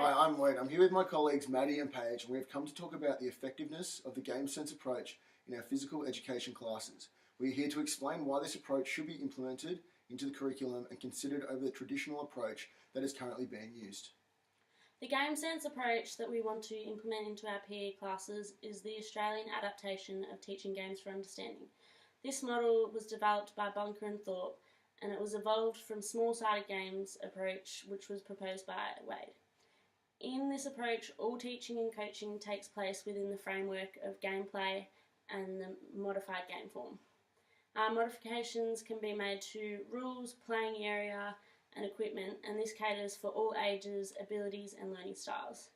Hi, I'm Wade. I'm here with my colleagues Maddie and Paige, and we have come to talk about the effectiveness of the game sense approach in our physical education classes. We are here to explain why this approach should be implemented into the curriculum and considered over the traditional approach that is currently being used. The game sense approach that we want to implement into our PE classes is the Australian adaptation of teaching games for understanding. This model was developed by Bunker and Thorpe, and it was evolved from small-sided games approach which was proposed by Wade. In this approach, all teaching and coaching takes place within the framework of gameplay and the modified game form. Modifications can be made to rules, playing area, and equipment, and this caters for all ages, abilities, and learning styles.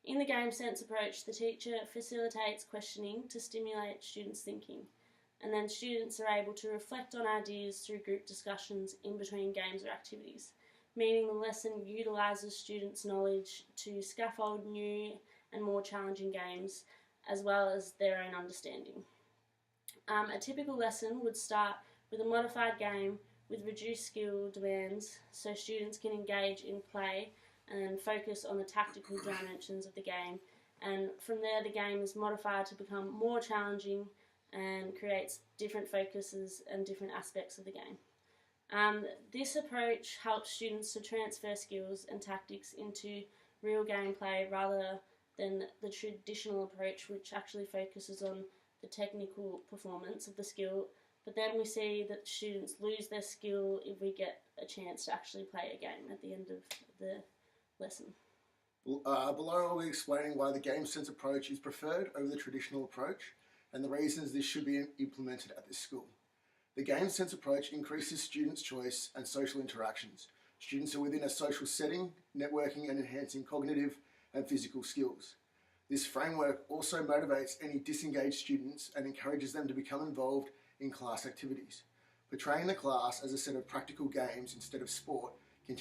In the game sense approach, the teacher facilitates questioning to stimulate students' thinking, and then students are able to reflect on ideas through group discussions in between games or activities, meaning the lesson utilises students' knowledge to scaffold new and more challenging games, as well as their own understanding. A typical lesson would start with a modified game with reduced skill demands, so students can engage in play and focus on the tactical dimensions of the game, and from there the game is modified to become more challenging and creates different focuses and different aspects of the game. This approach helps students to transfer skills and tactics into real gameplay rather than the traditional approach, which actually focuses on the technical performance of the skill, but then we see that students lose their skill if we get a chance to actually play a game at the end of the lesson. Below I'll be explaining why the game sense approach is preferred over the traditional approach and the reasons this should be implemented at this school. The game sense approach increases students' choice and social interactions. Students are within a social setting, networking and enhancing cognitive and physical skills. This framework also motivates any disengaged students and encourages them to become involved in class activities. Portraying the class as a set of practical games instead of sport can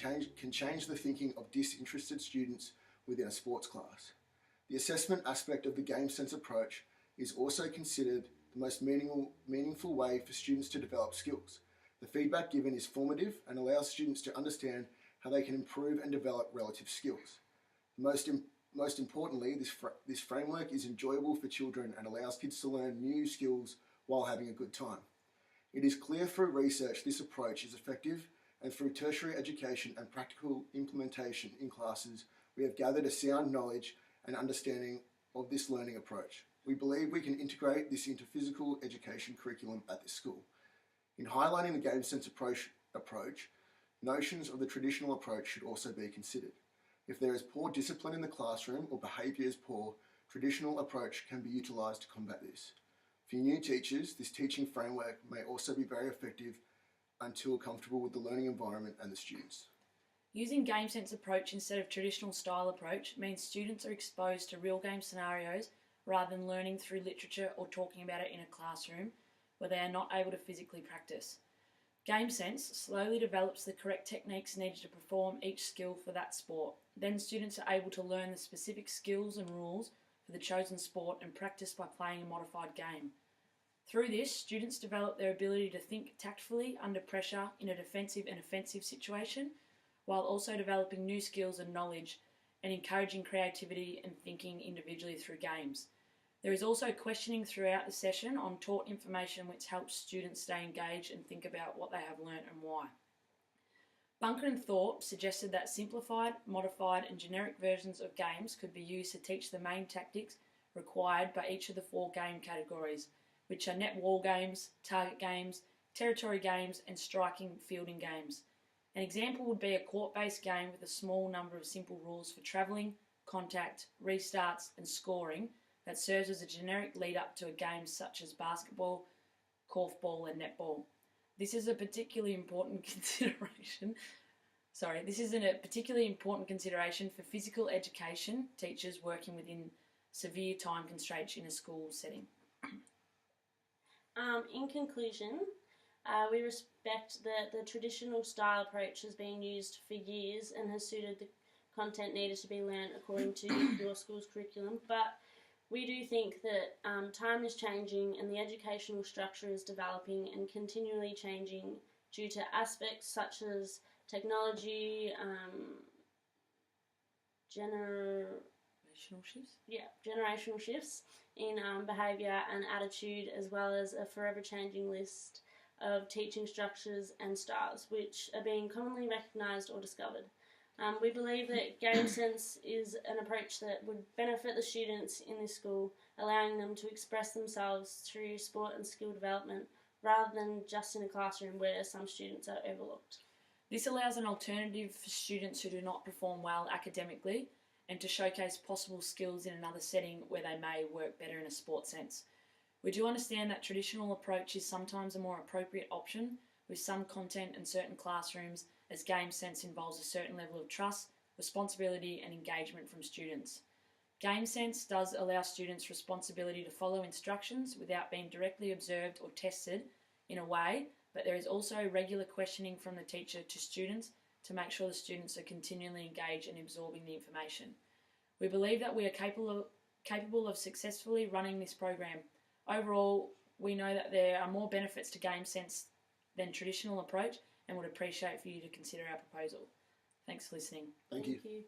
change the thinking of disinterested students within a sports class. The assessment aspect of the game sense approach is also considered the most meaningful way for students to develop skills. The feedback given is formative and allows students to understand how they can improve and develop relative skills. Most importantly, this framework is enjoyable for children and allows kids to learn new skills while having a good time. It is clear through research this approach is effective, and through tertiary education and practical implementation in classes, we have gathered a sound knowledge and understanding of this learning approach. We believe we can integrate this into physical education curriculum at this school. In highlighting the game sense approach, notions of the traditional approach should also be considered. If there is poor discipline in the classroom or behaviour is poor, traditional approach can be utilised to combat this. For new teachers, this teaching framework may also be very effective until comfortable with the learning environment and the students. Using game sense approach instead of traditional style approach means students are exposed to real game scenarios rather than learning through literature or talking about it in a classroom where they are not able to physically practice. Game sense slowly develops the correct techniques needed to perform each skill for that sport. Then students are able to learn the specific skills and rules for the chosen sport and practice by playing a modified game. Through this, students develop their ability to think tactfully under pressure in a defensive and offensive situation, while also developing new skills and knowledge and encouraging creativity and thinking individually through games. There is also questioning throughout the session on taught information which helps students stay engaged and think about what they have learnt and why. Bunker and Thorpe suggested that simplified, modified and generic versions of games could be used to teach the main tactics required by each of the 4 game categories, which are net wall games, target games, territory games and striking fielding games. An example would be a court-based game with a small number of simple rules for travelling, contact, restarts and scoring that serves as a generic lead-up to a game such as basketball, korfball and netball. This is a particularly important consideration. This isn't a particularly important consideration for physical education teachers working within severe time constraints in a school setting. In conclusion, we respect that the traditional style approach has been used for years and has suited the content needed to be learnt according to your school's curriculum, but we do think that time is changing and the educational structure is developing and continually changing due to aspects such as technology, Generational shifts. generational shifts in behaviour and attitude, as well as a forever changing list of teaching structures and styles which are being commonly recognised or discovered. We believe that Game Sense is an approach that would benefit the students in this school, allowing them to express themselves through sport and skill development rather than just in a classroom where some students are overlooked. This allows an alternative for students who do not perform well academically and to showcase possible skills in another setting where they may work better in a sport sense. We do understand that traditional approach is sometimes a more appropriate option with some content and certain classrooms, as Game Sense involves a certain level of trust, responsibility and engagement from students. Game Sense does allow students responsibility to follow instructions without being directly observed or tested in a way, but there is also regular questioning from the teacher to students to make sure the students are continually engaged and absorbing the information. We believe that we are capable of successfully running this program. Overall, we know that there are more benefits to Game Sense than traditional approach and would appreciate for you to consider our proposal. Thanks for listening. Thank you. you.